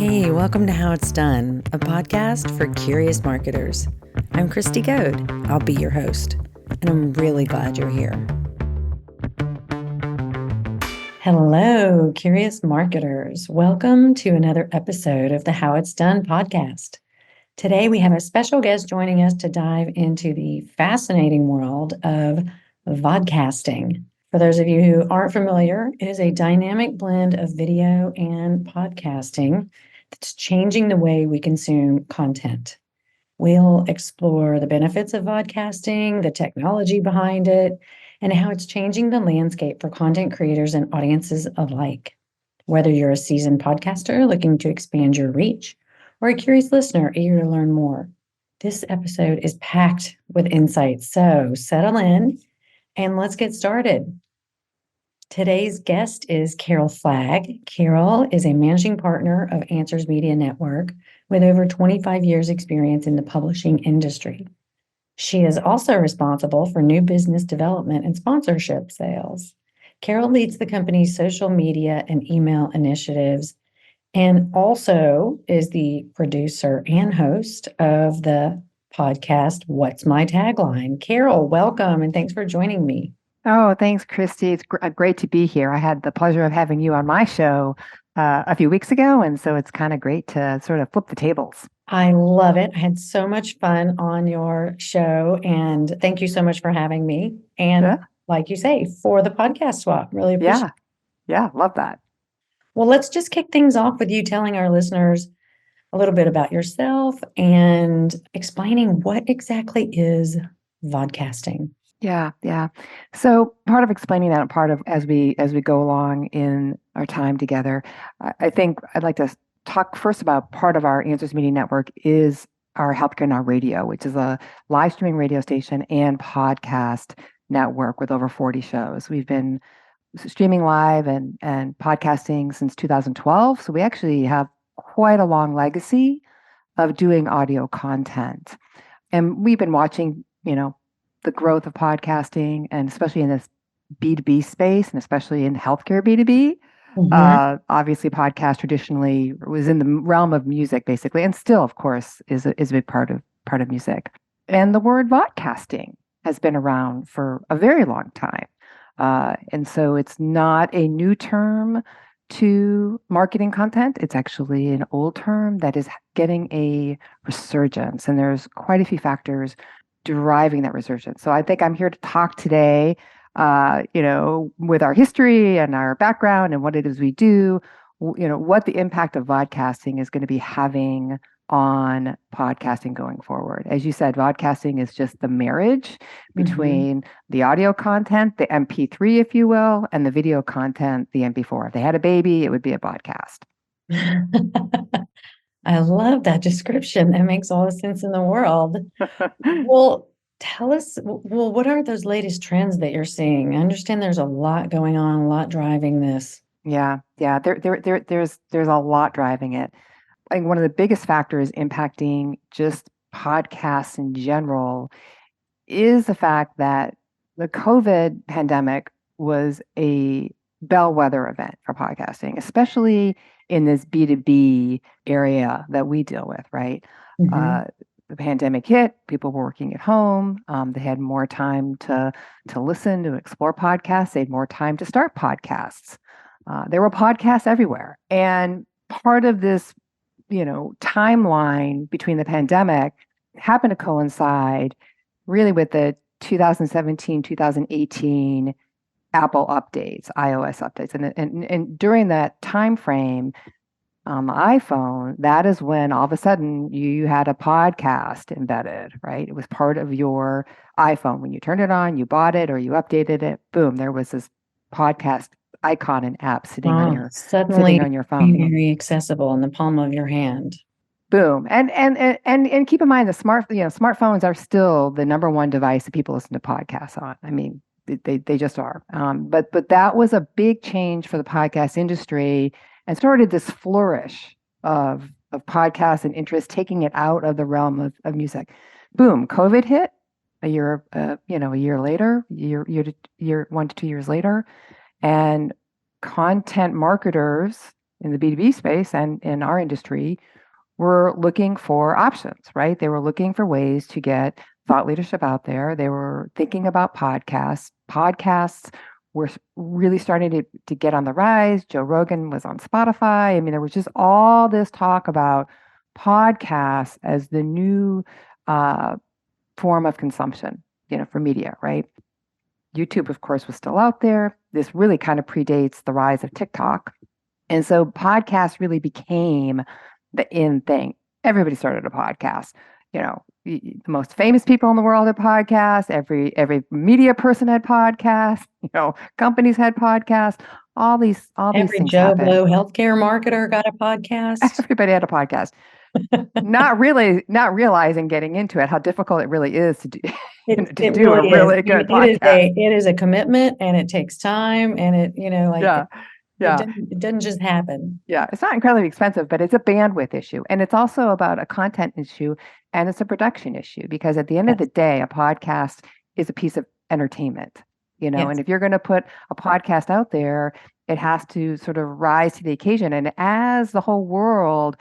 Hey, welcome to How It's Done, a podcast for curious marketers. I'm Christy Goad. I'll be your host, and I'm really glad you're here. Hello, curious marketers. Welcome to another episode of the How It's Done podcast. Today, we have a special guest joining us to dive into the fascinating world of vodcasting. For those of you who aren't familiar, it is a dynamic blend of video and podcasting that's changing the way we consume content. We'll explore the benefits of vodcasting, the technology behind it, and how it's changing the landscape for content creators and audiences alike. Whether you're a seasoned podcaster looking to expand your reach, or a curious listener eager to learn more, this episode is packed with insights. So settle in and let's get started. Today's guest is Carol Flagg. Carol is a managing partner of Answers Media Network with over 25 years experience in the publishing industry. She is also responsible for new business development and sponsorship sales. Carol leads the company's social media and email initiatives and also is the producer and host of the podcast, What's My Tagline? Carol, welcome and thanks for joining me. Oh, thanks, Christy. It's great to be here. I had the pleasure of having you on my show a few weeks ago, and so it's kind of great to sort of flip the tables. I love it. I had so much fun on your show, and thank you so much for having me. And Yeah, like you say, for the podcast swap, really appreciate it. yeah, love that. Well, let's just kick things off with you telling our listeners a little bit about yourself and explaining what exactly is vodcasting. Yeah. So part of explaining that, and part of as we go along in our time together, I think I'd like to talk first about part of our Answers Media Network is our Healthcare Now Radio, which is a live streaming radio station and podcast network with over 40 shows. We've been streaming live and podcasting since 2012, so we actually have quite a long legacy of doing audio content, and we've been watching, the growth of podcasting, and especially in this B2B space, and especially in healthcare B2B. Obviously, podcast traditionally was in the realm of music, basically, and still, of course, is a big part of music. And the word vodcasting has been around for a very long time, and so it's not a new term to marketing content. It's actually an old term that is getting a resurgence, and there's quite a few factors driving that resurgence. So I think I'm here to talk today, with our history and our background and what it is we do, what the impact of vodcasting is going to be having on podcasting going forward. As you said, vodcasting is just the marriage between the audio content, the MP3, if you will, and the video content, the MP4. If they had a baby, it would be a podcast. I love that description. That makes all the sense in the world. Well, tell us, what are those latest trends that you're seeing? I understand there's a lot going on, a lot driving this. Yeah. There's a lot driving it. I think one of the biggest factors impacting just podcasts in general is the fact that the COVID pandemic was a bellwether event for podcasting, especially in this B2B area that we deal with, right? The pandemic hit, people were working at home. They had more time to listen, to explore podcasts. They had more time to start podcasts. There were podcasts everywhere. And part of this, timeline between the pandemic happened to coincide really with the 2017, 2018 Apple updates, iOS updates. And during that time frame, on the iPhone, that is when all of a sudden you had a podcast embedded, right? It was part of your iPhone. When you turned it on, you bought it or you updated it, boom, there was this podcast icon and app sitting on your phone. Very accessible in the palm of your hand. Boom. And keep in mind smartphones are still the number one device that people listen to podcasts on. I mean, they just are. But that was a big change for the podcast industry and started this flourish of podcasts and interest, taking it out of the realm of music. Boom, COVID hit a year later, 1 to 2 years later, and content marketers in the B2B space and in our industry were looking for options, right? They were looking for ways to get thought leadership out there. They were thinking about podcasts. Podcasts were really starting to get on the rise. Joe Rogan was on Spotify. I mean, there was just all this talk about podcasts as the new form of consumption, for media, right? YouTube, of course, was still out there. This really kind of predates the rise of TikTok. And so podcasts really became the in thing. Everybody started a podcast. The most famous people in the world had podcasts. Every media person had podcasts. Companies had podcasts. All these Every things Joe happened. Blow healthcare marketer got a podcast. Everybody had a podcast. Not realizing getting into it how difficult it really is to do It do a really is. really good podcast. It is a commitment, and it takes time, and Yeah. Yeah. it doesn't just happen. Yeah, it's not incredibly expensive, but it's a bandwidth issue. And it's also about a content issue and it's a production issue because at the end of the Yes. day, a podcast is a piece of entertainment, Yes. and if you're going to put a podcast out there, it has to sort of rise to the occasion. And as the whole world,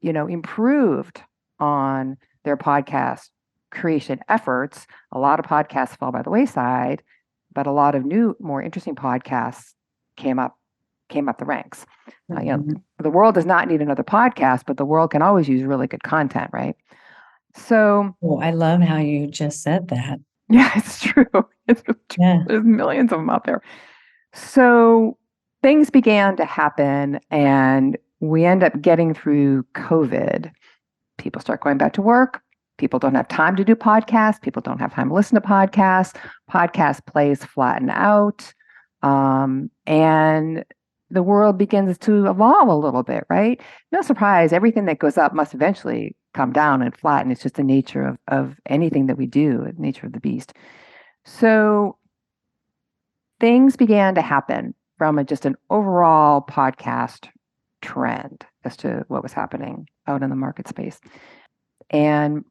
improved on their podcast creation efforts, a lot of podcasts fell by the wayside, but a lot of new, more interesting podcasts came up the ranks. Mhm. The world does not need another podcast, but the world can always use really good content, right? So, Oh, I love how you just said that. yeah, it's true. Yeah. There's millions of them out there. So things began to happen, and we end up getting through COVID. People start going back to work. People don't have time to do podcasts. People don't have time to listen to podcasts. Podcast plays flatten out. And the world begins to evolve a little bit, right? No surprise, everything that goes up must eventually come down and flatten. It's just the nature of anything that we do, the nature of the beast. So things began to happen from just an overall podcast trend as to what was happening out in the market space. And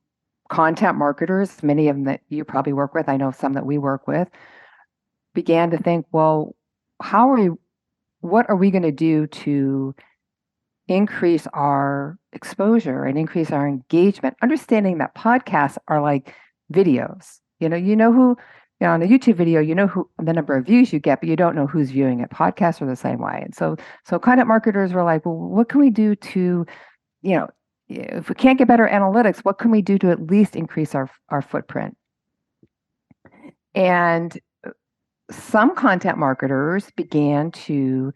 content marketers, many of them that you probably work with, I know some that we work with, began to think, well, what are we going to do to increase our exposure and increase our engagement, understanding that podcasts are like videos. On a YouTube video, who the number of views you get, but you don't know who's viewing it. Podcasts are the same way. And so content marketers were like, well, what can we do to, if we can't get better analytics, what can we do to at least increase our footprint? And some content marketers began to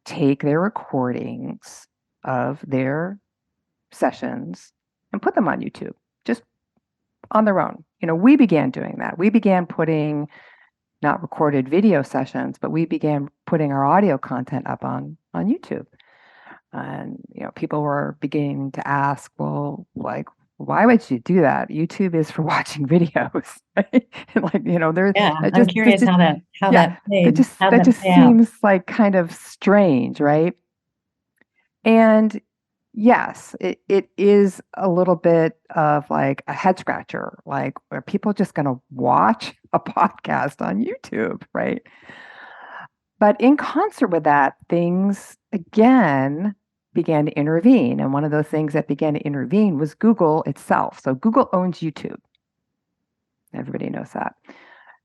take their recordings of their sessions and put them on YouTube, just on their own. We began doing that. We began putting not recorded video sessions, but we began putting our audio content up on YouTube. And, people were beginning to ask, well, like, why would you do that? YouTube is for watching videos, right? There's Yeah. I'm just curious how that that just play out. seems like kind of strange, right? And yes, it is a little bit of like a head scratcher. Like, are people just going to watch a podcast on YouTube, right? But in concert with that, things again began to intervene. And one of those things that began to intervene was Google itself. So Google owns YouTube. Everybody knows that.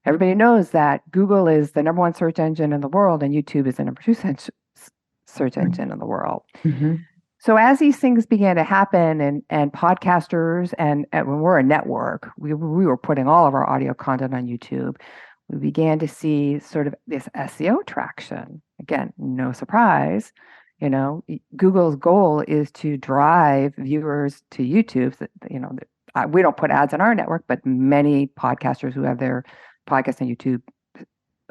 Everybody knows that Google is the number one search engine in the world and YouTube is the number two search engine in the world. Mm-hmm. So as these things began to happen and podcasters and when we're a network, we were putting all of our audio content on YouTube. We began to see sort of this SEO traction. Again, no surprise. Google's goal is to drive viewers to YouTube. We don't put ads on our network, but many podcasters who have their podcast on YouTube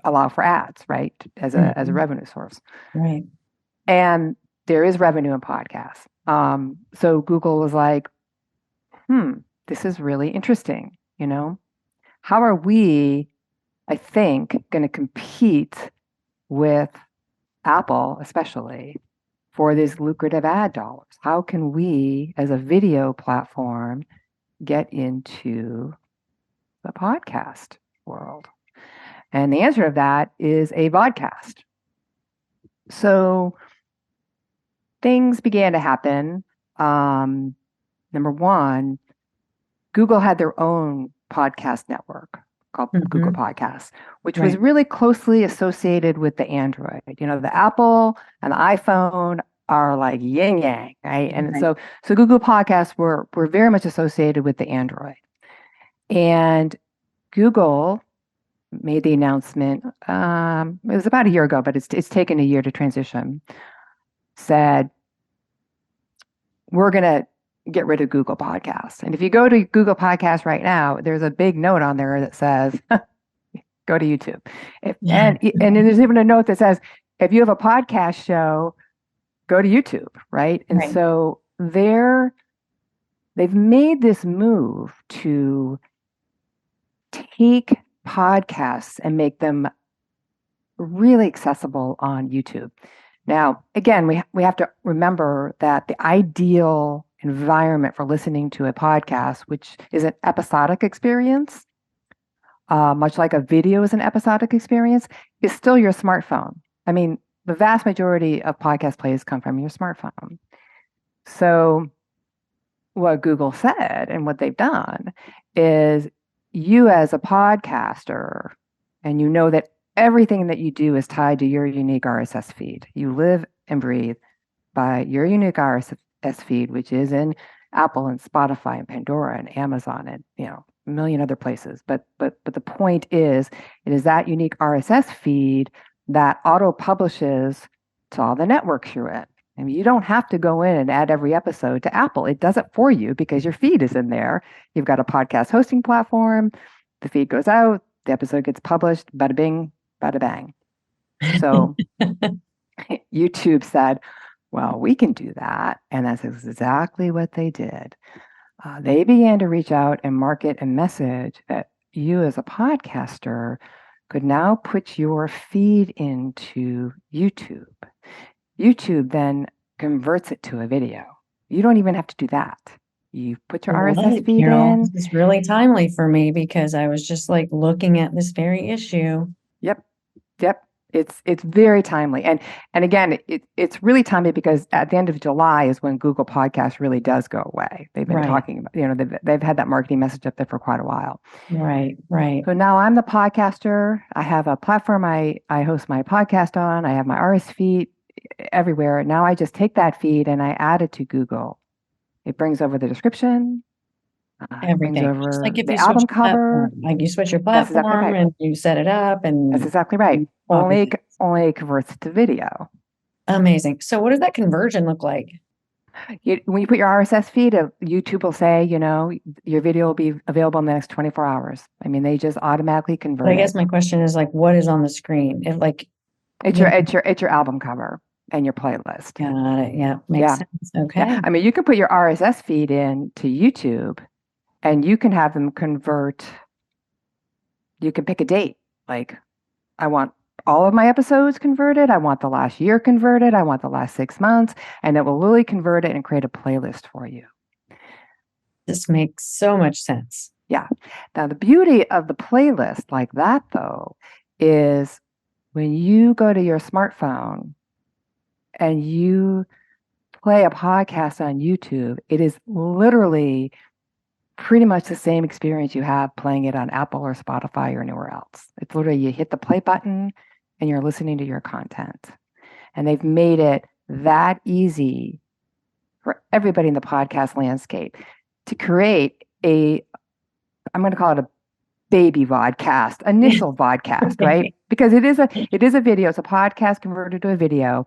allow for ads, right, as a revenue source. Right. And there is revenue in podcasts. So Google was like, this is really interesting. How are we, I think, going to compete with Apple, especially for these lucrative ad dollars? How can we, as a video platform, get into the podcast world? And the answer to that is a vodcast. So things began to happen. Number one, Google had their own podcast network called Google Mm-hmm. Podcasts, which was Right. really closely associated with the Android. The Apple and the iPhone are like yin yang, right? And Right. so Google Podcasts were very much associated with the Android. And Google made the announcement. It was about a year ago, but it's taken a year to transition. Said we're going to get rid of Google Podcasts. And if you go to Google Podcasts right now, there's a big note on there that says, go to YouTube. And there's even a note that says, if you have a podcast show, go to YouTube, right? And Right. so they've made this move to take podcasts and make them really accessible on YouTube. Now, again, we have to remember that the ideal environment for listening to a podcast, which is an episodic experience, much like a video is an episodic experience, is still your smartphone. I mean, the vast majority of podcast plays come from your smartphone. So, what Google said and what they've done is you, as a podcaster, and you know that everything that you do is tied to your unique RSS feed. You live and breathe by your unique RSS feed, which is in Apple and Spotify and Pandora and Amazon and a million other places. But the point is, it is that unique RSS feed that auto publishes to all the networks you're in. I mean, you don't have to go in and add every episode to Apple. It does it for you because your feed is in there. You've got a podcast hosting platform. The feed goes out. The episode gets published. Bada bing, bada bang. So YouTube said, well, we can do that. And that's exactly what they did. They began to reach out and market a message that you, as a podcaster, could now put your feed into YouTube. YouTube then converts it to a video. You don't even have to do that. You put your All RSS right, feed Carol, in. this is really timely for me because I was just like looking at this very issue. Yep, yep. It's very timely, and again, it's really timely because at the end of July is when Google Podcast really does go away. They've been Right. talking about, they've had that marketing message up there for quite a while. Right. Right. So now I'm the podcaster. I have a platform I host my podcast on. I have my RSS feed everywhere. Now I just take that feed and I add it to Google. It brings over the description. It brings Everything. Just over like if you the switch album your platform, cover. like you switch your That's exactly platform right. and you set it up That's and exactly right. copy. Only converts to video. Amazing. So what does that conversion look like? When you put your RSS feed, YouTube will say, your video will be available in the next 24 hours. I mean, they just automatically But I convert guess it. my question is like, what is on the screen? If like, It's you your know, it's your album cover and your playlist. got it. Yeah, makes Yeah. sense. Yeah. Okay. I mean, you can put your RSS feed in to YouTube and you can have them convert. You can pick a date. Like, I want all of my episodes converted. I want the last year converted. I want the last 6 months. And it will literally convert it and create a playlist for you. This makes so much sense. Yeah. Now, the beauty of the playlist like that, though, is when you go to your smartphone and you play a podcast on YouTube, it is literally pretty much the same experience you have playing it on Apple or Spotify or anywhere else. It's literally you hit the play button and you're listening to your content. And they've made it that easy for everybody in the podcast landscape to create I'm going to call it a baby vodcast, initial vodcast, right? Because it is a video. It's a podcast converted to a video,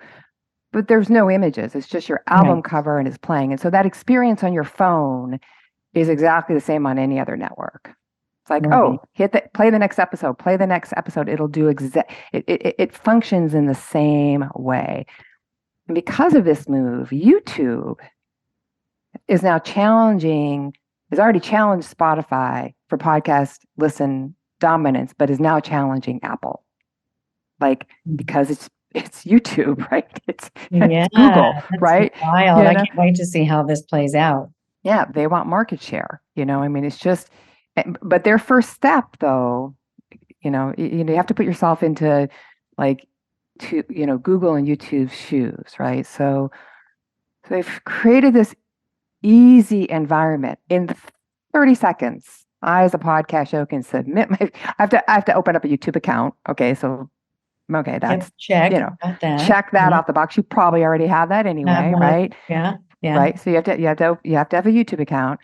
but there's no images. It's just your album cover and it's playing. And so that experience on your phone is exactly the same on any other network. It's like, oh, play the next episode, play the next episode. It'll do it functions in the same way. And because of this move, YouTube is now has already challenged Spotify for podcast listen dominance, but is now challenging Apple. Like, because it's YouTube, right? It's Google, right? Wild. I can't wait to see how this plays out. Yeah, they want market share. I mean, it's just, but their first step, though, you have to put yourself into Google and YouTube's shoes, right? So So they've created this easy environment in 30 seconds. I, as a podcast show, can submit my. I have to open up a YouTube account. Okay, so okay, that's Check. you know, Got that. check that off the box. You probably already have that Have anyway, one. right? Yeah. Right. So you have to have a YouTube account.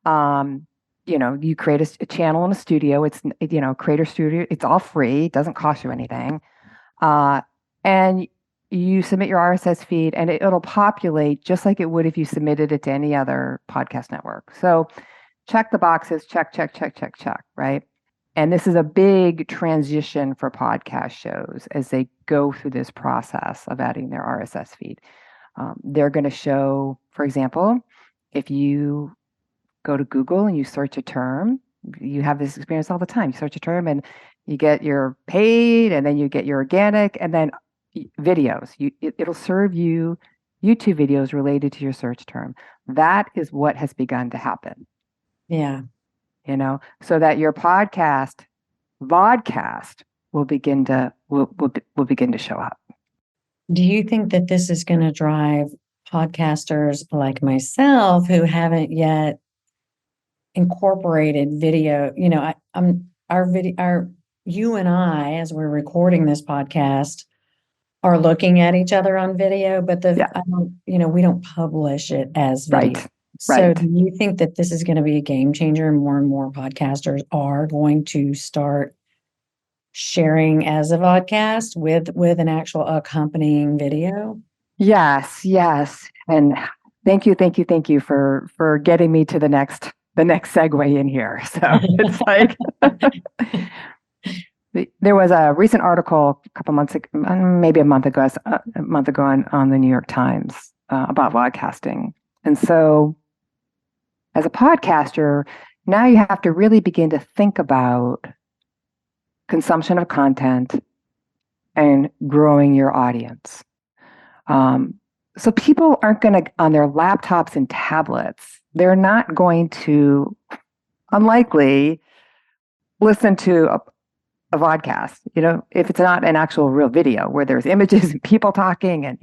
Um, you create a channel in a studio. It's Creator Studio. It's all free. It doesn't cost you anything. And you submit your RSS feed, and it'll populate just like it would if you submitted it to any other podcast network. So check the boxes. Check, check, check, check, check. Right. And this is a big transition for podcast shows as they go through this process of adding their RSS feed. They're going to show, for example, if you go to Google and you search a term, you have this experience all the time. You search a term and you get your paid, and then you get your organic, and then videos. It'll serve you YouTube videos related to your search term. That is what has begun to happen. Yeah. So that your vodcast will begin to show up. Do you think that this is going to drive podcasters like myself who haven't yet incorporated video? You and I, as we're recording this podcast, are looking at each other on video, but we don't publish it as video. Right. So Right. do you think that this is going to be a game changer and more podcasters are going to start sharing as a podcast with an actual accompanying video? Yes. And thank you for getting me to the next segue in here. So it's like there was a recent article a couple months ago, maybe a month ago on the New York Times about vodcasting. And so as a podcaster, now you have to really begin to think about consumption of content and growing your audience. So people aren't going to, on their laptops and tablets, they're not going to, unlikely, listen to a vodcast, if it's not an actual real video where there's images and people talking, and,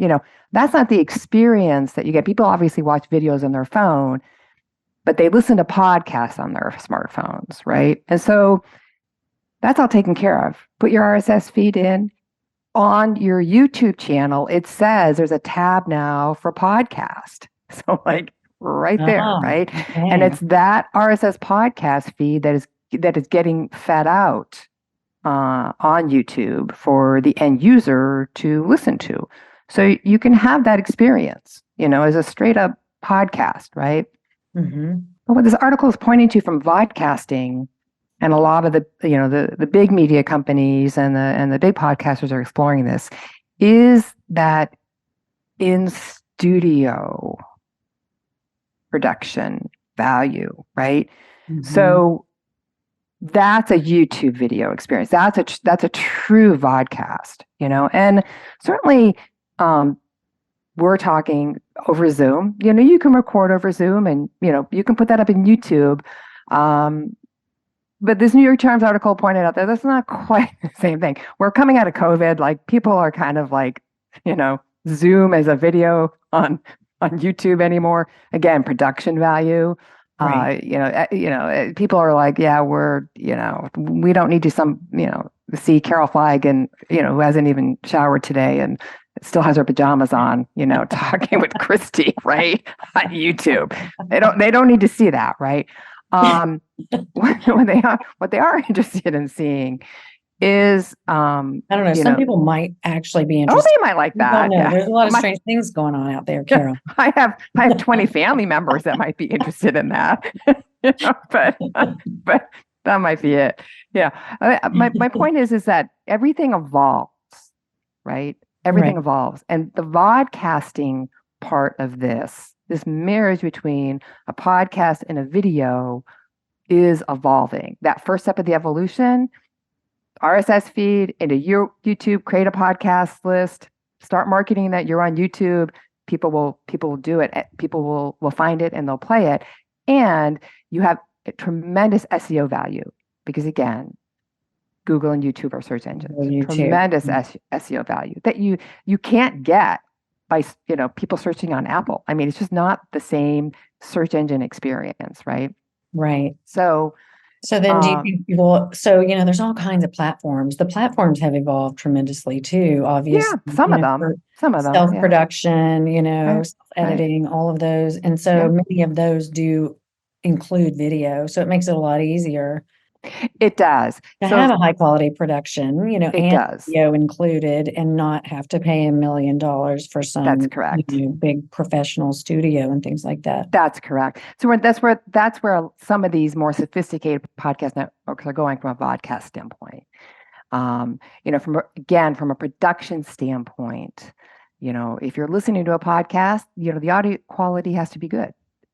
that's not the experience that you get. People obviously watch videos on their phone, but they listen to podcasts on their smartphones, right? And so that's all taken care of. Put your RSS feed in. On your YouTube channel, it says there's a tab now for podcast. So right there, right? Okay. And it's that RSS podcast feed that is getting fed out on YouTube for the end user to listen to. So you can have that experience, as a straight up podcast, right? Mm-hmm. But what this article is pointing to from vodcasting, and a lot of the big media companies and the big podcasters are exploring this, is that in studio production value, right? Mm-hmm. So that's a YouTube video experience. That's a true vodcast, and certainly we're talking over Zoom. You can record over Zoom, and you can put that up in YouTube. But this New York Times article pointed out that that's not quite the same thing. We're coming out of COVID, like people are kind of like, Zoom as a video on YouTube anymore. Again, production value. Right. People are like, yeah, we don't need to see Carol Flagg and, who hasn't even showered today and still has her pajamas on, talking with Christy, right? On YouTube. They don't need to see that, right? What they are interested in seeing is I don't know. Some people might actually be interested. Oh, they might like that. Yeah. There's a lot of strange things going on out there, Carol. I have 20 family members that might be interested in that. But that might be it. Yeah. My point is that everything evolves, right? Everything evolves, and the vodcasting part of this marriage between a podcast and a video is evolving. That first step of the evolution, RSS feed into YouTube, create a podcast list, start marketing that you're on YouTube. People will do it. People will find it and they'll play it. And you have a tremendous SEO value because, again, Google and YouTube are search engines. Tremendous SEO value that you can't get by people searching on Apple. I mean, it's just not the same search engine experience, right? Right. So So then do you um, think people, so, there's all kinds of platforms. The platforms have evolved tremendously too, yeah, obviously, some of for them, yeah, self-production, right, right. self-editing, all of those. And so Yeah, many of those do include video. So it makes it a lot easier it does. to So have a high quality production, it and does. video included and not have to pay $1 million for That's some, correct. big professional studio and things like that. That's correct. So that's where some of these more sophisticated podcast networks are going from a vodcast standpoint. From a production standpoint, if you're listening to a podcast, the audio quality has to be good.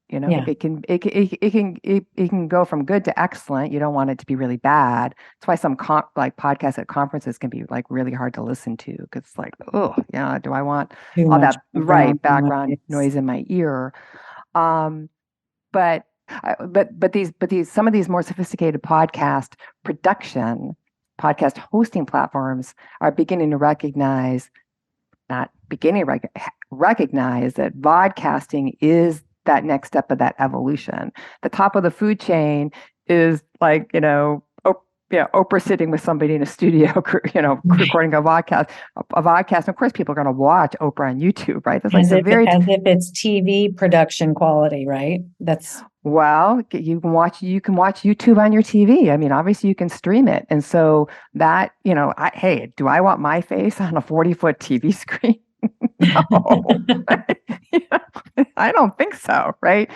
Yeah. It can go from good to excellent. You don't want it to be really bad. That's why some like podcasts at conferences can be like really hard to listen to because it's like, oh yeah, do I want Too all much that right background background noise. noise in my ear? Um, but but these some of these more sophisticated podcast hosting platforms are beginning to recognize not beginning to recognize that vodcasting is that next step of that evolution. The top of the food chain is like, yeah, Oprah sitting with somebody in a studio, Right. recording a vodcast. Of course, people are going to watch Oprah on YouTube, right? That's like As if it's TV production quality, right? That's well, you can watch YouTube on your TV. I mean, obviously you can stream it. And so that, hey, do I want my face on a 40-foot TV screen? No. I don't think so, right?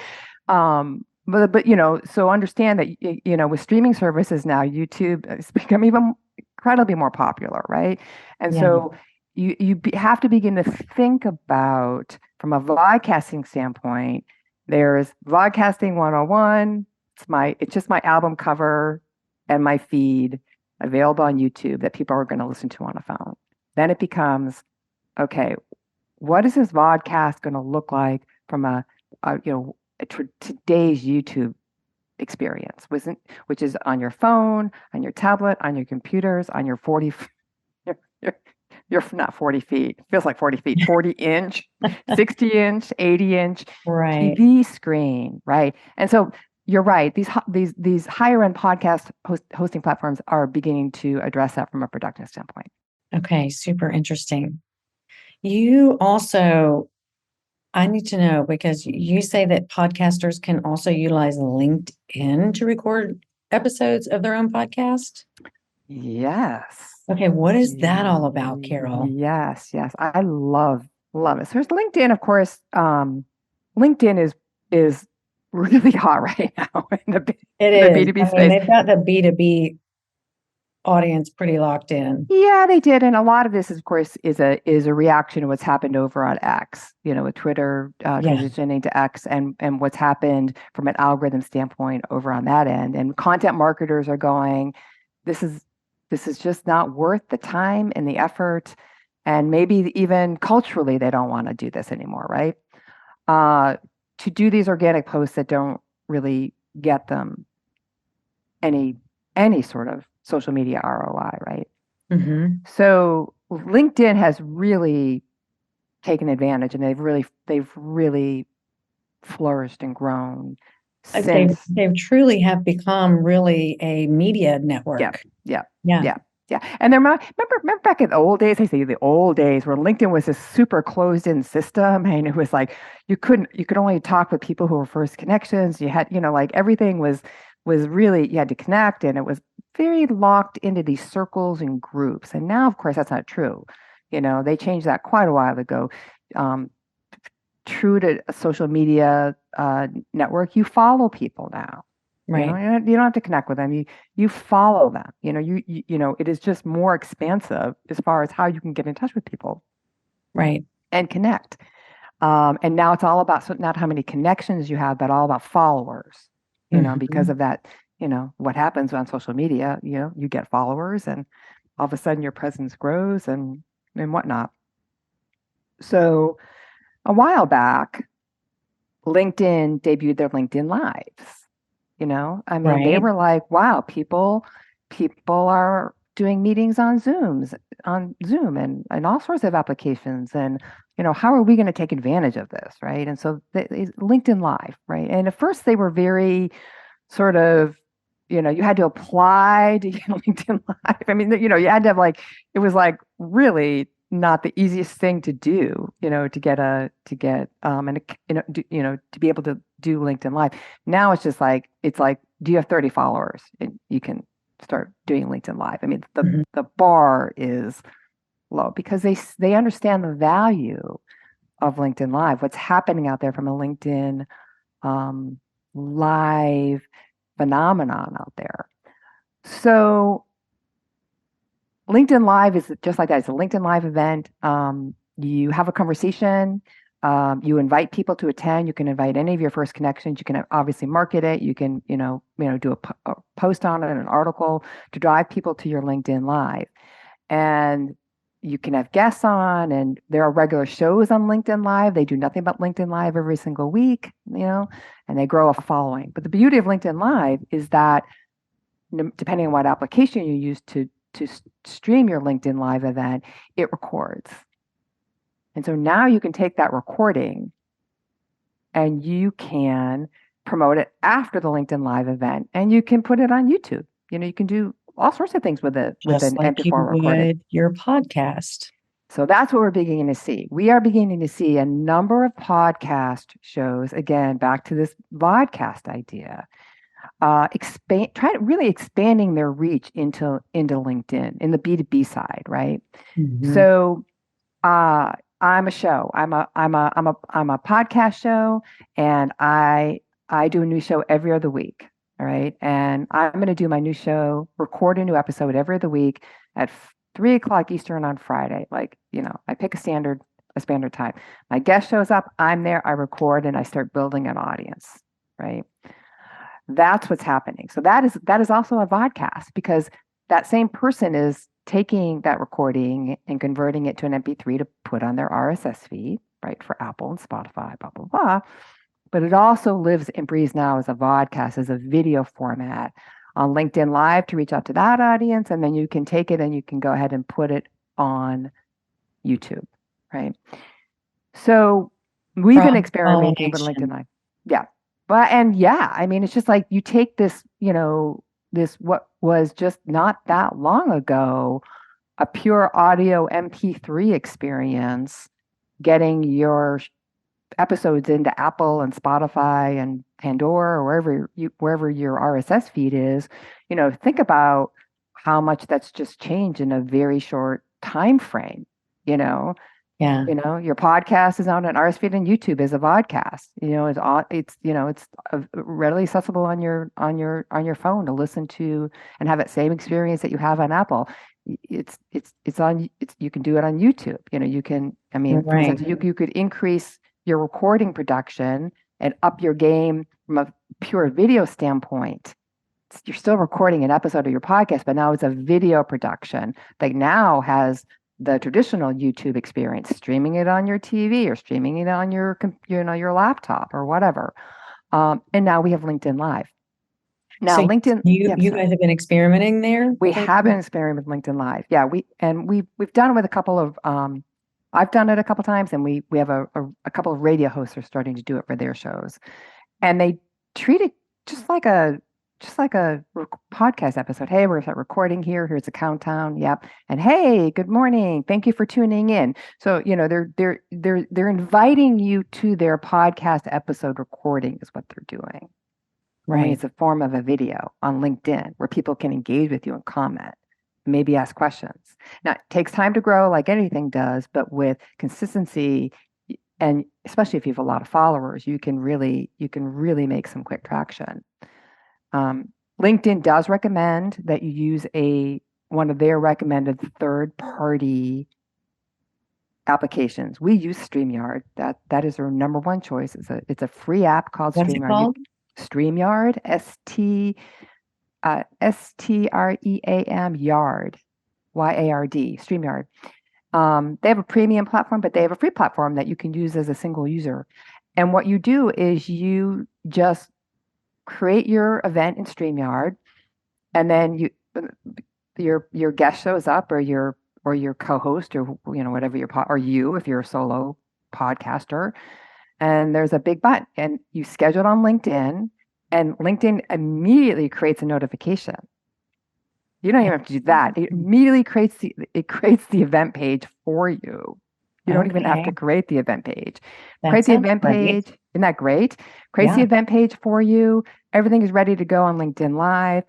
So understand that with streaming services now, YouTube has become even incredibly more popular, right? And yeah, so have to begin to think about from a broadcasting standpoint. There's Vodcasting 101. It's just my album cover and my feed available on YouTube that people are going to listen to on a phone. Then it becomes, okay, what is this vodcast going to look like from today's YouTube experience, which is on your phone, on your tablet, on your computers, on your 40, your, your, you're not 40 feet, feels like 40 feet, 40-inch, 60-inch, 80-inch right. TV screen, right? And so you're right. These higher end podcast hosting platforms are beginning to address that from a production standpoint. Okay, super interesting. You also, I need to know because you say that podcasters can also utilize LinkedIn to record episodes of their own podcast. Yes. Okay, what is that all about, Carol? Yes. I love it. So there's LinkedIn, of course. LinkedIn is really hot right now in It the is. B2B I mean, space. they've got the B2B audience pretty locked in. Yeah, they did, and a lot of this, of course, is a reaction to what's happened over on X. With Twitter Yeah. transitioning to X, and what's happened from an algorithm standpoint over on that end. And content marketers are going, this is this is just not worth the time and the effort, and maybe even culturally they don't want to do this anymore, right? Uh, to do these organic posts that don't really get them any any sort of social media ROI, right? Hmm. So LinkedIn has really taken advantage, and they've really flourished and grown They since. they truly have become really a media Yeah, network. yeah, Yeah. yeah, yeah. And remember back in the old days, I say the old days where LinkedIn was this super closed-in system, and it was like you could only talk with people who were first connections. You had, like everything was really, you had to connect, and it was very locked into these circles and groups. And now, of course, that's not true. They changed that quite a while ago. Um, True to a social media network, you follow people now. Right. You don't have to connect with them. You follow them. It is just more expansive as far as how you can get in touch with people Right. and connect. And now it's all about, so not how many connections you have, but all about followers. Because Hmm. of that, what happens on social media. You get followers, and all of a sudden your presence grows and whatnot. So a while back, LinkedIn debuted their LinkedIn Lives. I mean, they Right. were like, wow, people are doing meetings on Zoom and all sorts of applications. And, how are we going to take advantage of this, right? And so LinkedIn Live, right? And at first they were very sort of, you had to apply to get LinkedIn Live. I mean, you had to have it was really not the easiest thing to do, to get to be able to do LinkedIn Live. Now it's just do you have 30 followers? And you can start doing LinkedIn Live. I mean, the bar is low because they understand the value of LinkedIn Live, what's happening out there from a LinkedIn live phenomenon out there. So LinkedIn Live is just like that. It's a LinkedIn Live event. You have a conversation. You invite people to attend. You can invite any of your first connections. You can obviously market it. You can, do a post on it, an article to drive people to your LinkedIn Live. And you can have guests on, and there are regular shows on LinkedIn Live. They do nothing but LinkedIn Live every single week, and they grow a following. But the beauty of LinkedIn Live is that depending on what application you use to stream your LinkedIn Live event, it records. And so now you can take that recording and you can promote it after the LinkedIn Live event, and you can put it on YouTube. You can do all sorts of things with it, with an MP4 recording. Your podcast. So that's what we're beginning to see. We are beginning to see a number of podcast shows, again, back to this vodcast idea, really expanding their reach into LinkedIn in the B2B side, right? Mm-hmm. So I'm a show. I'm a podcast show, and I do a new show every other week. All right. And I'm going to do my new show, record a new episode every other week at 3:00 Eastern on Friday. I pick a standard time. My guest shows up, I'm there, I record, and I start building an audience. Right. That's what's happening. So that is also a vodcast, because that same person is taking that recording and converting it to an MP3 to put on their RSS feed, right, for Apple and Spotify, blah, blah, blah. But it also lives and breathes now as a vodcast, as a video format on LinkedIn Live to reach out to that audience. And then you can take it and you can go ahead and put it on YouTube, right? So we've been experimenting with LinkedIn Live. Yeah. I mean, it's just you take this, this what was just not that long ago, a pure audio MP3 experience, getting your episodes into Apple and Spotify and Pandora or wherever your RSS feed is. Think about how much that's just changed in a very short time frame. Yeah. Your podcast is on an RSS feed, and YouTube is a vodcast. It's readily accessible on your phone to listen to and have that same experience that you have on Apple. You can do it on YouTube. You can, for example, you could increase your recording production and up your game from a pure video standpoint. You're still recording an episode of your podcast, but now it's a video production that now has the traditional YouTube experience, streaming it on your TV or streaming it on your laptop or whatever. And now we have LinkedIn Live. Now, so LinkedIn, you guys have been experimenting there? We have been experimenting with LinkedIn Live. Yeah, we've done it with a couple of I've done it a couple times, and we have a couple of radio hosts are starting to do it for their shows, and they treat it just like a podcast episode. Hey, we're start recording here. Here's a countdown. Yep. And hey, good morning. Thank you for tuning in. So they're inviting you to their podcast episode recording is what they're doing. Right. Only it's a form of a video on LinkedIn where people can engage with you and comment, maybe ask questions. Now, it takes time to grow like anything does, but with consistency, and especially if you have a lot of followers, you can really make some quick traction. LinkedIn does recommend that you use one of their recommended third-party applications. We use StreamYard. That is our number one choice. It's a free app called What's StreamYard. It called? StreamYard, STREAM Yard, YARD, StreamYard. They have a premium platform, but they have a free platform that you can use as a single user. And what you do is you just create your event in StreamYard, and then your guest shows up, or your co-host, or whatever or you if you're a solo podcaster, and there's a big button, and you schedule it on LinkedIn, and LinkedIn immediately creates a notification. You don't even have to do that. It immediately creates the event page for you. You don't even have to create the event page. Create the event page. Isn't that great? Creates the event page for you. Everything is ready to go on LinkedIn Live.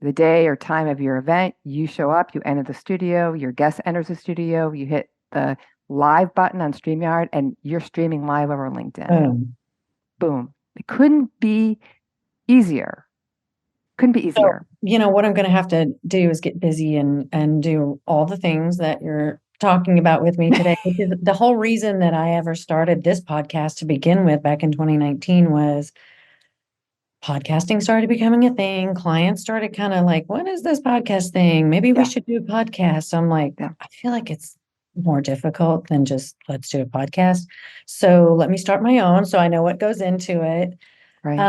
The day or time of your event, you show up, you enter the studio, your guest enters the studio, you hit the live button on StreamYard, and you're streaming live over LinkedIn. Boom. Boom. It couldn't be easier. Couldn't be easier. So, what I'm going to have to do is get busy and do all the things that you're talking about with me today. Because the whole reason that I ever started this podcast to begin with back in 2019 was podcasting started becoming a thing. Clients started kind of like, what is this podcast thing? Maybe we should do a podcast. So I'm like, I feel like it's more difficult than just let's do a podcast. So let me start my own so I know what goes into it. Right.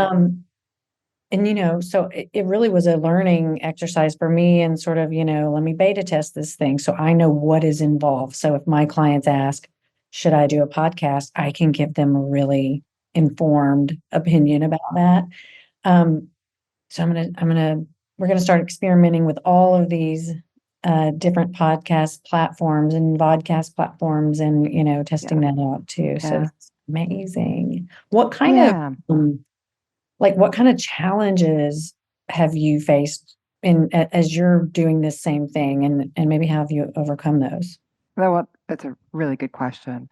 And so it really was a learning exercise for me, and sort of, let me beta test this thing so I know what is involved. So if my clients ask, should I do a podcast, I can give them a really informed opinion about that. So we're gonna start experimenting with all of these different podcast platforms and vodcast platforms, and testing that out too. So it's amazing. What kind of challenges have you faced as you're doing this same thing, and maybe how have you overcome those? Well, that's a really good question.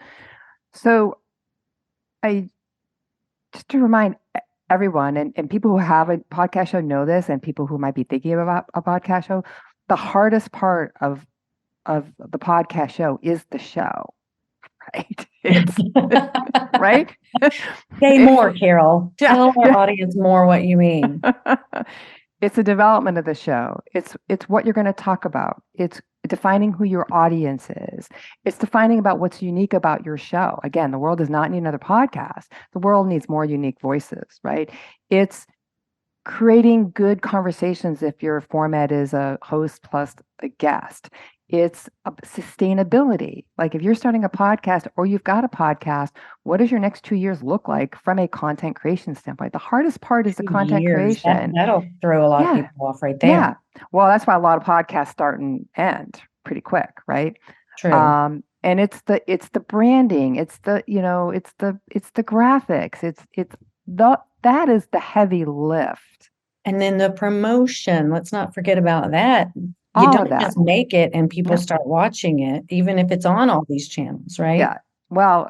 So just to remind everyone, and people who have a podcast show know this, and people who might be thinking about a podcast show, the hardest part of the podcast show is the show, right? It's right. Say more, Carol. Tell our audience more what you mean. It's the development of the show. It's what you're going to talk about. It's defining who your audience is. It's defining about what's unique about your show. Again, the world does not need another podcast. The world needs more unique voices, right? It's creating good conversations if your format is a host plus a guest. It's sustainability. Like if you're starting a podcast or you've got a podcast, what does your next 2 years look like from a content creation standpoint? The hardest part is the content creation. That'll throw a lot of people off right there. Yeah. Well, that's why a lot of podcasts start and end pretty quick, right? True. And it's the branding, it's the graphics, that is the heavy lift. And then the promotion, let's not forget about that. You don't just make it and people start watching it, even if it's on all these channels, right? Yeah. Well,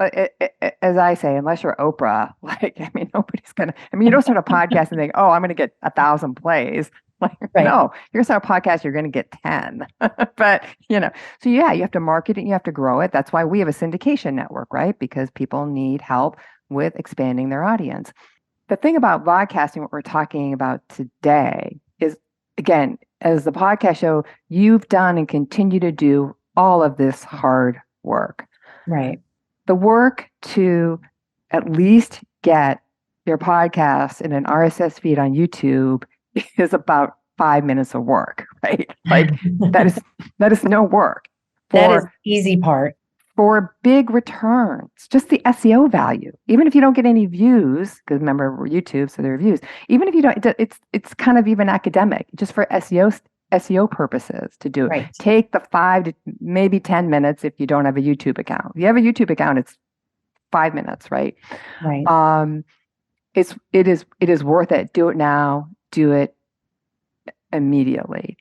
as I say, unless you're Oprah, nobody's you don't start a podcast and think, oh, I'm going to get 1,000 plays. No, you're going to start a podcast, you're going to get 10. But, so you have to market it, you have to grow it. That's why we have a syndication network, right? Because people need help with expanding their audience. The thing about vodcasting, what we're talking about today is, again, as the podcast show, you've done and continue to do all of this hard work. Right. The work to at least get your podcast in an RSS feed on YouTube is about 5 minutes of work, right? Like that is no work. That is the easy part. For big returns, just the SEO value. Even if you don't get any views, because remember we're YouTube, so there are views. Even if you don't, it's kind of even academic, just for SEO purposes to do it. Right. Take the 5 to maybe 10 minutes if you don't have a YouTube account. If you have a YouTube account, it's 5 minutes, right? Right. It is worth it. Do it now. Do it immediately.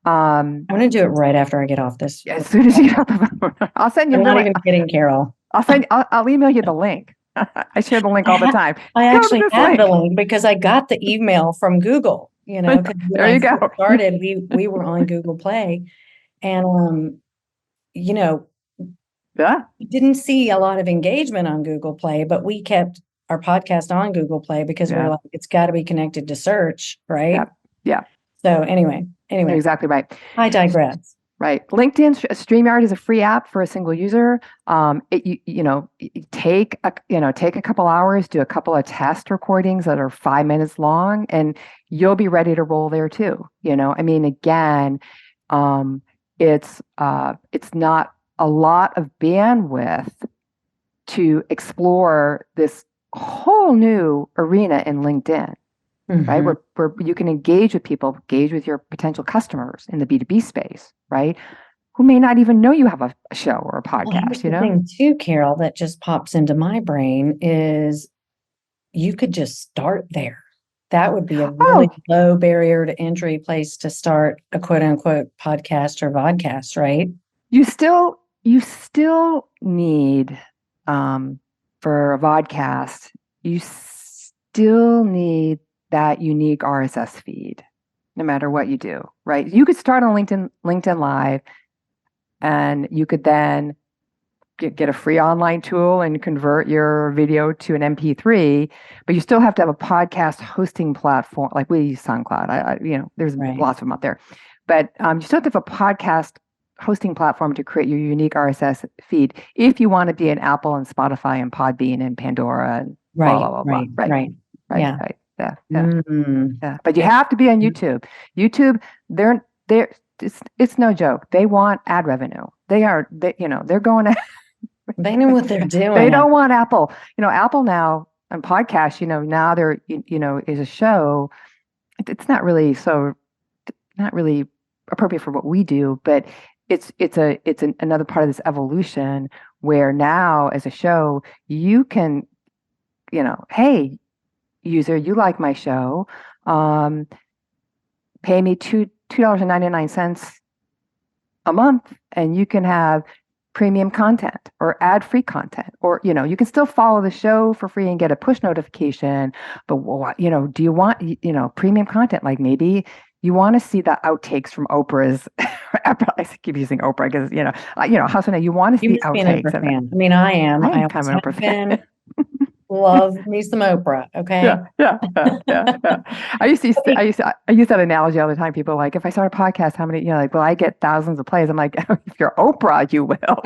I'm going to do it right after I get off this. As soon as you get off the phone, I'll send you. I'm not even kidding, Carol. I'll email you the link. I share the link all the time. I actually have the link because I got the email from Google. There you go. Started, we were on Google Play, and we didn't see a lot of engagement on Google Play, but we kept our podcast on Google Play because we're like, it's got to be connected to search, right? Yeah. So anyway, you're exactly right. I digress. Right. LinkedIn StreamYard is a free app for a single user. Take a couple hours, do a couple of test recordings that are 5 minutes long, and you'll be ready to roll there too. Again, It's not a lot of bandwidth to explore this whole new arena in LinkedIn, right? Mhm. Where you can engage with people, engage with your potential customers in the B2B space, right? Who may not even know you have a show or a Well, here's podcast, you the know? thing too, Carol, that just pops into my brain is you could just start there. That would be a really Oh, low barrier to entry place to start a quote unquote podcast or vodcast, right? you still need for a vodcast, you still need that unique RSS feed, no matter what you do, right? You could start on LinkedIn Live, and you could then get a free online tool and convert your video to an MP3, but you still have to have a podcast hosting platform. Like we use SoundCloud. There's Right. lots of them out there, but you still have to have a podcast hosting platform to create your unique RSS feed if you want to be in Apple and Spotify and Podbean and Pandora and blah Right. blah blah blah. Right. Right, Right. right, Yeah. right. Yeah, yeah, Mm. yeah. But you have to be on YouTube. YouTube, they're it's no joke. They want ad revenue. They're going They know what they're they doing. don't want Apple. Apple now on podcasts, now they're, is a show. It's not really appropriate for what we do, but another part of this evolution where now as a show, you can, hey, user, you like my show. Um, Pay me $2.99 a month, and you can have premium content or ad-free content, or you can still follow the show for free and get a push notification. But do you want premium content? Like maybe you want to see the outtakes from Oprah's. I keep using Oprah because House of You want to You see the must be an outtakes, Oprah and fan. I mean, I am. I I am kind always of an have Oprah fan. been. Love me some Oprah. Okay. Yeah. I use that analogy all the time. People are like, if I start a podcast, how many, like, well, I get thousands of plays. I'm like, if you're Oprah, you will.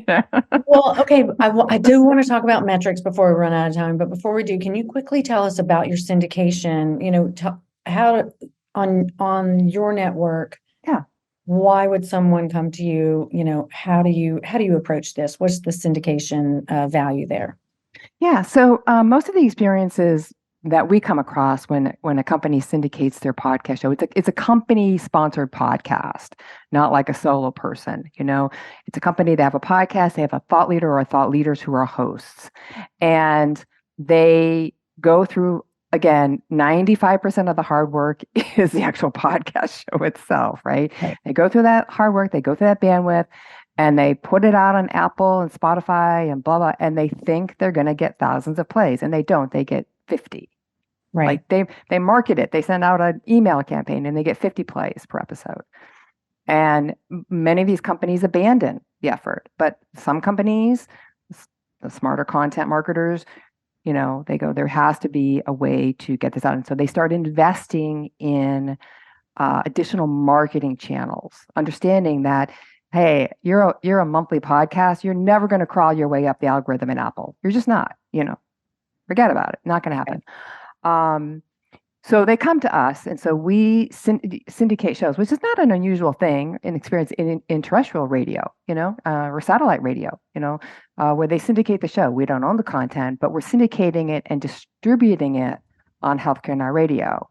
Yeah. Well, okay. I do want to talk about metrics before we run out of time. But before we do, can you quickly tell us about your syndication? How on your network, Yeah. why would someone come to you? How do you approach this? What's the syndication value there? Yeah. So most of the experiences that we come across when a company syndicates their podcast show, it's a company sponsored podcast, not like a solo person. It's a company that have a podcast, they have a thought leader or thought leaders who are hosts, and they go through, again, 95% of the hard work is the actual podcast show itself, right? Right. They go through that hard work, they go through that bandwidth, and they put it out on Apple and Spotify and blah blah, and they think they're going to get thousands of plays, and they don't. They get 50. Right. Like they market it. They send out an email campaign, and they get 50 plays per episode. And many of these companies abandon the effort, but some companies, the smarter content marketers, they go, there has to be a way to get this out, and so they start investing in additional marketing channels, understanding that, hey, you're a monthly podcast. You're never going to crawl your way up the algorithm in Apple. You're just not. Forget about it. Not going to happen. So they come to us, and so we syndicate shows, which is not an unusual thing in experience in terrestrial radio, or satellite radio, where they syndicate the show. We don't own the content, but we're syndicating it and distributing it on Healthcare Now Radio.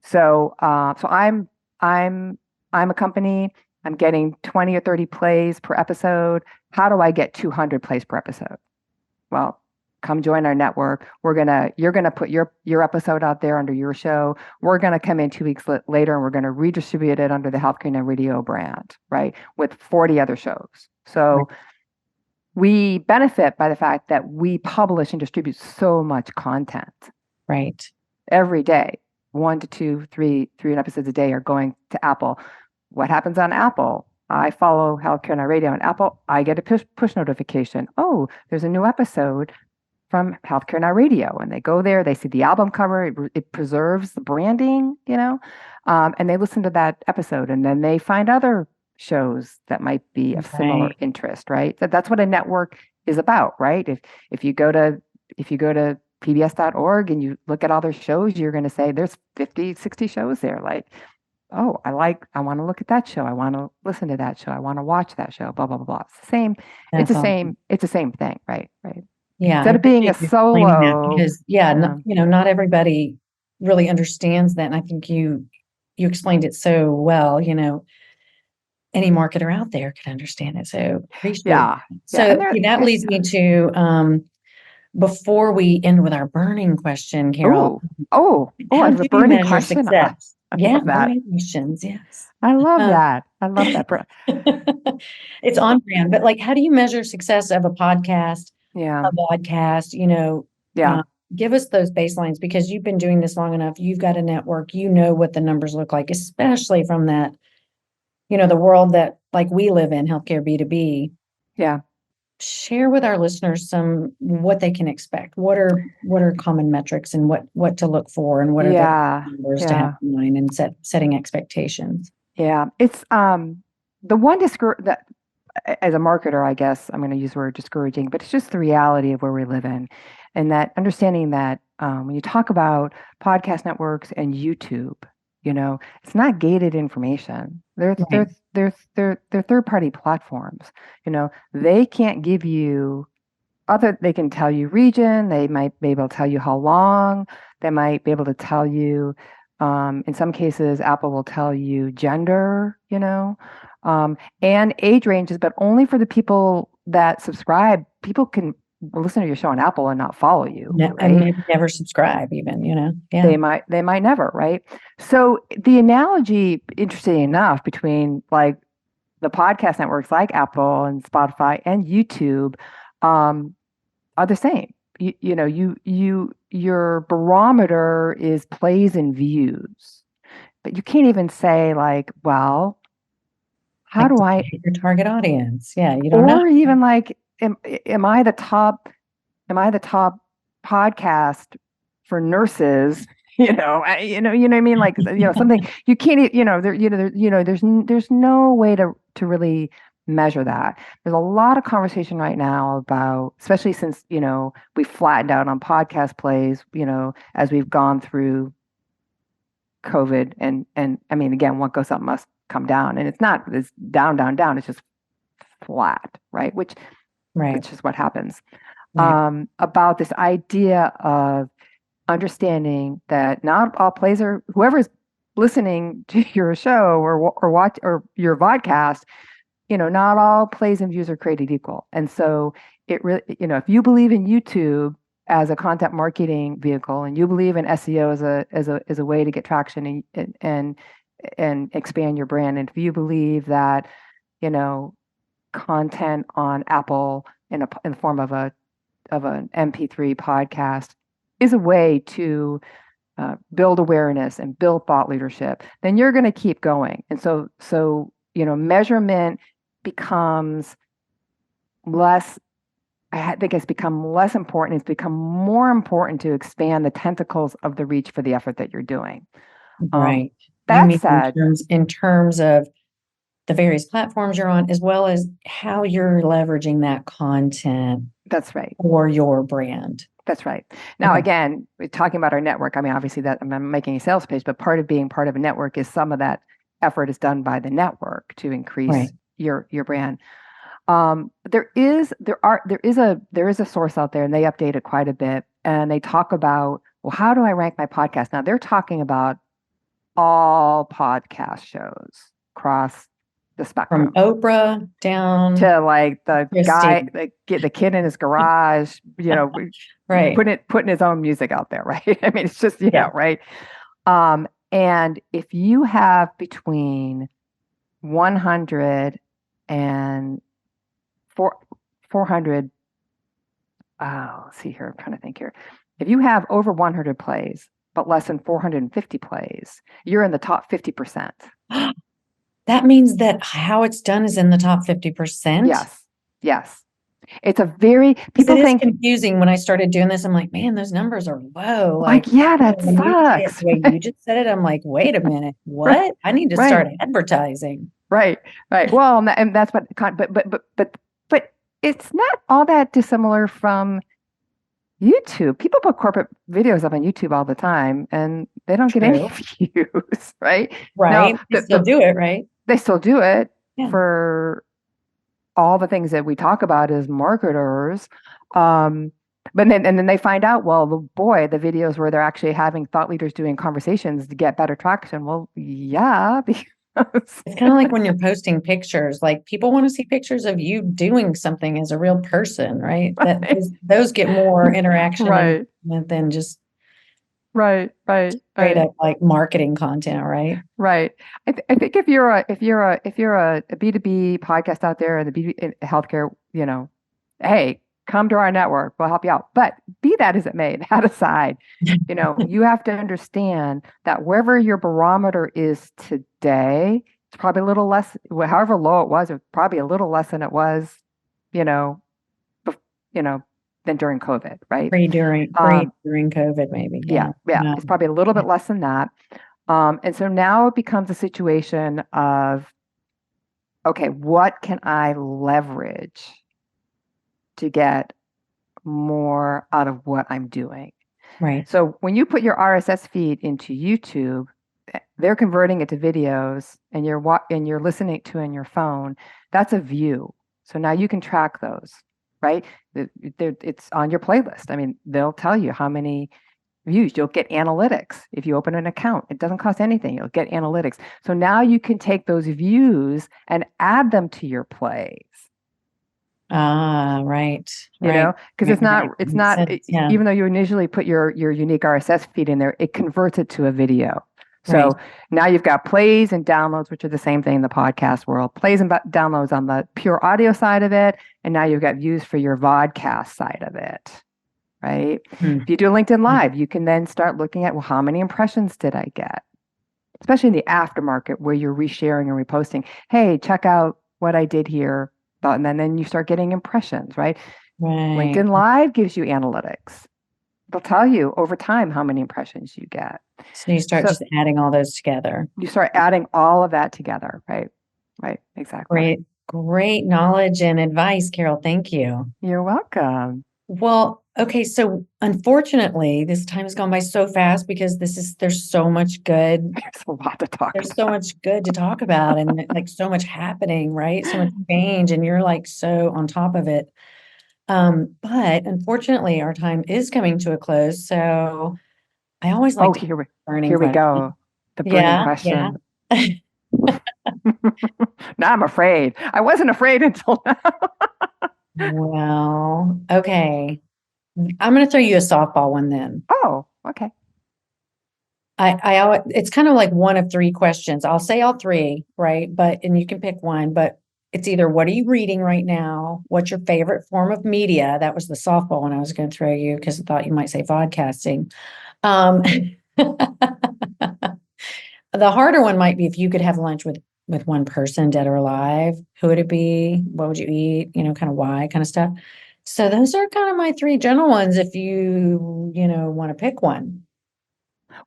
So I'm a company. I'm getting 20 or 30 plays per episode. How do I get 200 plays per episode? Well, come join our network. You're gonna put your episode out there under your show. We're gonna come in 2 weeks later, and we're gonna redistribute it under the Healthcare Now Radio brand, right, with 40 other shows. So we benefit by the fact that we publish and distribute so much content Right. every day. 1 to 2, 3 episodes a day are going to Apple. What happens on Apple? I follow Healthcare Now Radio on Apple. I get a push notification. Oh, there's a new episode from Healthcare Now Radio, and they go there. They see the album cover. It preserves the branding, and they listen to that episode, and then they find other shows that might be of similar Right. interest. Right. That's what a network is about, right? If you go to pbs.org and you look at all their shows, you're going to say there's 50, 60 shows there. Like, oh, I want to look at that show. I want to listen to that show. I want to watch that show, blah, blah, blah, blah. It's the same. That's awesome. It's the same thing. Right. Right. Yeah, I Instead of being a appreciate you explaining that solo, because, yeah, yeah, not everybody really understands that. And I think you explained it so well, any marketer out there could understand it. So appreciate yeah, it. yeah. So And that there's, leads me to, before we end with our burning question, Carol, oh, oh, oh, I how have a do you burning measure question. success? I Yeah, love that. burning questions. Yes. I love Um, that. I love that. it's on brand, but like, how do you measure success of a podcast, Yeah, a podcast, yeah, uh, give us those baselines because you've been doing this long enough. You've got a network, you know what the numbers look like, especially from that, the world that like we live in, healthcare B2B. yeah, Share with our listeners some what they can expect. What are common metrics and what to look for and what are the yeah, numbers to have yeah, in mind and setting expectations. yeah. It's the one that as a marketer, I guess I'm going to use the word discouraging, but it's just the reality of where we live in, and that understanding that when you talk about podcast networks and YouTube, it's not gated information. Right. They're third party platforms. They can't give you they can tell you region, they might be able to tell you how long, they might be able to tell you, in some cases, Apple will tell you gender, and age ranges, but only for the people that subscribe. People can listen to your show on Apple and not follow you, And right? maybe never subscribe even, yeah. They might never, right? So the analogy, interesting enough, between like the podcast networks like Apple and Spotify and YouTube, um, are the same. Your barometer is plays and views, but you can't even say like, well, how Like do I, your target audience. Yeah, you don't know. or even like, am I the top, am I the top podcast for nurses? You know what I mean? Like, something you can't, there's no way to really measure that. There's a lot of conversation right now about, especially since, we flattened out on podcast plays, as we've gone through COVID, and I mean, again, what goes up must come down, and it's down, down, down. It's just flat, right? Right, Which is what happens. right. About this idea of understanding that not all plays are, whoever's listening to your show or watch or your vodcast, not all plays and views are created equal. And so it really, if you believe in YouTube as a content marketing vehicle, and you believe in SEO as a way to get traction and expand your brand, and if you believe that, you know, content on Apple in the form of an MP3 podcast is a way to build awareness and build thought leadership, then you're going to keep going. And so measurement becomes less. I think it's become less important. It's become more important to expand the tentacles of the reach for the effort that you're doing. Right. You That mean in said, terms of the various platforms you're on, as well as how you're leveraging that content that's right. for your brand. That's right. Now, Okay. again, we're talking about our network. I mean, obviously that I'm not making a sales page, but part of being part of a network is some of that effort is done by the network to increase Right. your brand. There is a source out there, and they update it quite a bit, and they talk about, well, how do I rank my podcast? Now they're talking about all podcast shows across the From spectrum, Oprah down to like the guy, Christine. the kid in his garage, Right. putting his own music out there, right? I mean, it's just, Yeah. right. And if you have between 100 and 400, let's see here, I'm trying to think here. If you have over 100 plays, but less than 450 plays, you're in the top 50%. That means that How It's Done is in the top 50%. Yes. Yes. It's a very, Because people it is think, confusing when I started doing this. I'm like, man, those numbers are low. like, yeah, that When you say it sucks. the way you just said it, I'm like, wait a minute, Right. what? I need to Right. start advertising. Right. Right. Well, and that's what, but it's not all that dissimilar from YouTube. People put corporate videos up on YouTube all the time and they don't get any True. views, right? Now, Right. They still do it, right? they still do it Yeah. for all the things that we talk about as marketers. Um, but then and then they find out, well, boy, the videos where they're actually having thought leaders doing conversations to get better traction. Well, yeah, because It's kind of like when you're posting pictures, like people want to see pictures of you doing something as a real person, right? That right, those get more interaction and right, engagement than just right, right, straight right. up like marketing content, right? Right. I think if you're a B2B podcast out there in the B2B in healthcare, hey, come to our network. We'll help you out. But be that as it may, that aside, you have to understand that wherever your barometer is today, it's probably a little less, however low it's probably a little less than it was, you know, bef- you know, than during COVID, right? Pre Um, during COVID, maybe. yeah, Yeah. yeah, No. it's probably a little bit less than that. And so now it becomes a situation of, okay, what can I leverage to get more out of what I'm doing? Right. So when you put your RSS feed into YouTube, they're converting it to videos and you're listening to in your phone. That's a view. So now you can track those, right? It's on your playlist. I mean, they'll tell you how many views. You'll get analytics if you open an account. It doesn't cost anything. You'll get analytics. So now you can take those views and add them to your plays, Ah, right. Right. because Right. Right. it's Makes not, sense. Yeah. even though you initially put your unique RSS feed in there, it converts it to a video. Right. So now you've got plays and downloads, which are the same thing in the podcast world, plays and downloads on the pure audio side of it. And now you've got views for your vodcast side of it. Right? Hmm. If you do LinkedIn Live, you can then start looking at, well, how many impressions did I get? Especially in the aftermarket where you're resharing and reposting. Hey, check out what I did here. And then you start getting impressions, right? Right. LinkedIn Live gives you analytics. They'll tell you over time how many impressions you get. So you start So just adding all those together. you start adding all of that together, right? Right, exactly. Great, great knowledge and advice, Carol. Thank you. You're welcome. Well, okay, so unfortunately, this time has gone by so fast because there's so much good, There's a lot to talk there's so about. much good to talk about and like so much happening, right? So much change, and you're like so on top of it. But unfortunately, our time is coming to a close. So I always like Oh, to burning here we question. go. The burning Yeah, yeah. question. Now I'm afraid. I wasn't afraid until now. Well, okay. I'm going to throw you a softball one then. Oh, okay. It's kind of like one of three questions. I'll say all three, right? And you can pick one, but it's either what are you reading right now? What's your favorite form of media? That was the softball one I was going to throw you because I thought you might say vodcasting. Um, the harder one might be if you could have lunch with one person, dead or alive, who would it be? What would you eat? Kind of why kind of stuff. So those are kind of my three general ones if you want to pick one.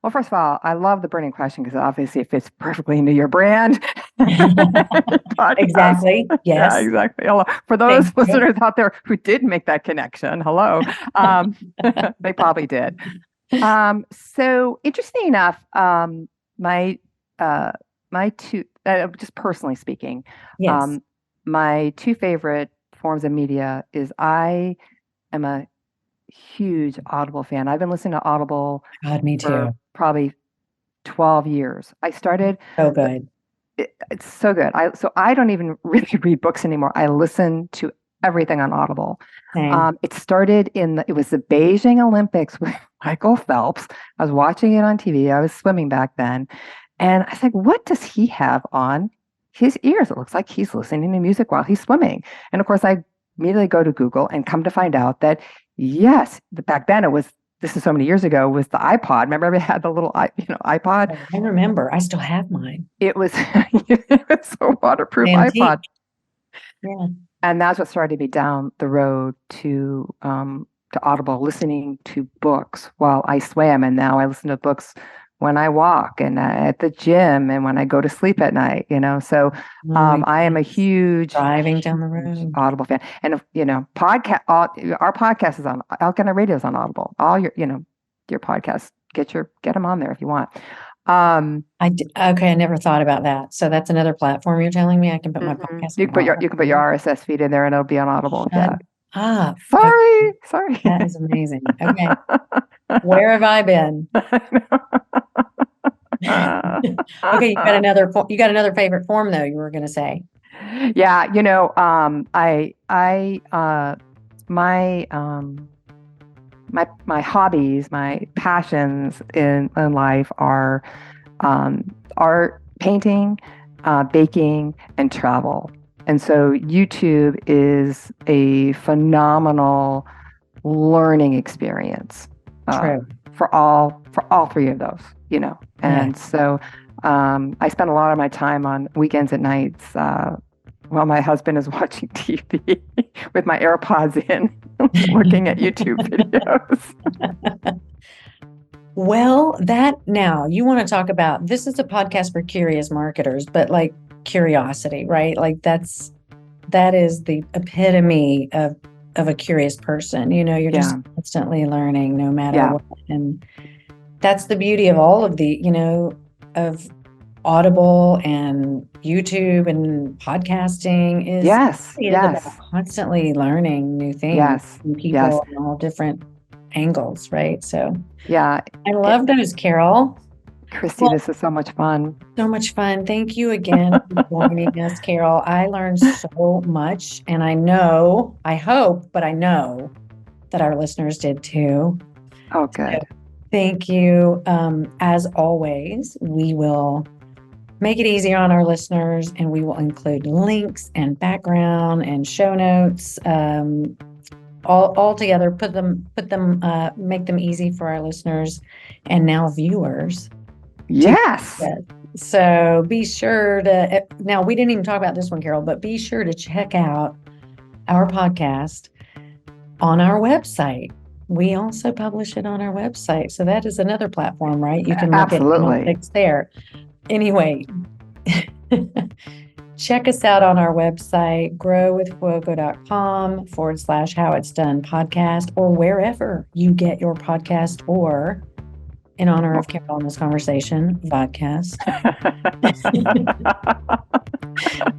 Well, first of all, I love the burning question because obviously it fits perfectly into your brand podcast. Exactly. Yeah, Yes. exactly. Hello. For those Thank you. listeners out there who did make that connection, hello. Um, they probably did. So interesting enough, my uh, my two, just personally speaking, Yes. my two favorite forms of media is I am a huge Audible fan. I've been listening to Audible God, me for too. probably 12 years. I started, So good. it's so good. I don't even really read books anymore. I listen to everything on Audible. Same. It started it was the Beijing Olympics with Michael Phelps. I was watching it on TV. I was swimming back then. And I was like, what does he have on his ears? It looks like he's listening to music while he's swimming. And of course, I immediately go to Google and come to find out that, yes, back then it was, this is so many years ago, was the iPod. Remember, it had the little, iPod? I remember. I still have mine. It was, it was a waterproof iPod. Antique. Yeah. And that's what started me down the road to Audible, listening to books while I swam. And now I listen to books when I walk and at the gym and when I go to sleep at night, So Oh, I am a yes. huge, Driving down the huge road. Audible fan. And, our podcast is on, Elk and Radio is on Audible. All your podcasts, get them on there if you want. Okay, I never thought about that. So that's another platform you're telling me I can put my podcast You on can put your Audible? you can put your RSS feed in there and it'll be on Audible. Shut Yeah. up. Okay, Sorry. that is amazing. Okay, where have I been? Okay, you got another favorite form though, you were going to say. Yeah, my hobbies, my passions in life are art, painting, baking, and travel. And so YouTube is a phenomenal learning experience True. for all three of those, Yeah. And so I spend a lot of my time on weekends at nights while my husband is watching TV with my AirPods in, looking at YouTube videos. Well, now you want to talk about, this is a podcast for curious marketers, but like curiosity, right? Like that is the epitome of a curious person. You're just constantly learning no matter what. And that's the beauty of all of of Audible and YouTube and podcasting is about constantly learning new things from people in all different angles, right? So I love those, Carol. Christy, this is so much fun. So much fun. Thank you again for joining us, Carol. I learned so much, and I hope that our listeners did too. Oh, good. So, thank you. As always, we will make it easier on our listeners, and we will include links and background and show notes, all together. Make them easy for our listeners and now viewers. Yes. So be sure to. Now, we didn't even talk about this one, Carol, but be sure to check out our podcast on our website. We also publish it on our website, so that is another platform, right? You can look at analytics there. Anyway, check us out on our website, growwithfuoco.com/howitsdone podcast, or wherever you get your podcast, or in honor of Carol in this conversation, Vodcast.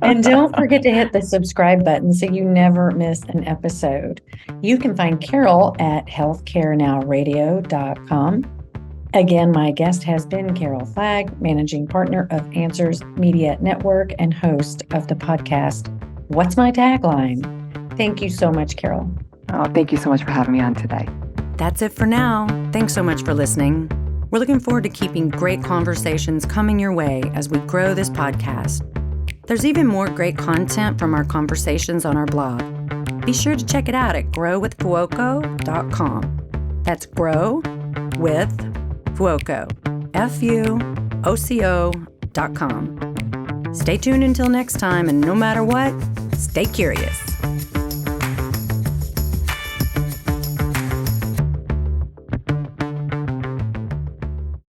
And don't forget to hit the subscribe button so you never miss an episode. You can find Carol at healthcarenowradio.com. Again, my guest has been Carol Flagg, managing partner of Answers Media Network and host of the podcast, What's My Tagline? Thank you so much, Carol. Oh, thank you so much for having me on today. That's it for now. Thanks so much for listening. We're looking forward to keeping great conversations coming your way as we grow this podcast. There's even more great content from our conversations on our blog. Be sure to check it out at growwithfuoco.com. That's Grow with Fuoco, FUOCO.com. Stay tuned until next time, and no matter what, stay curious.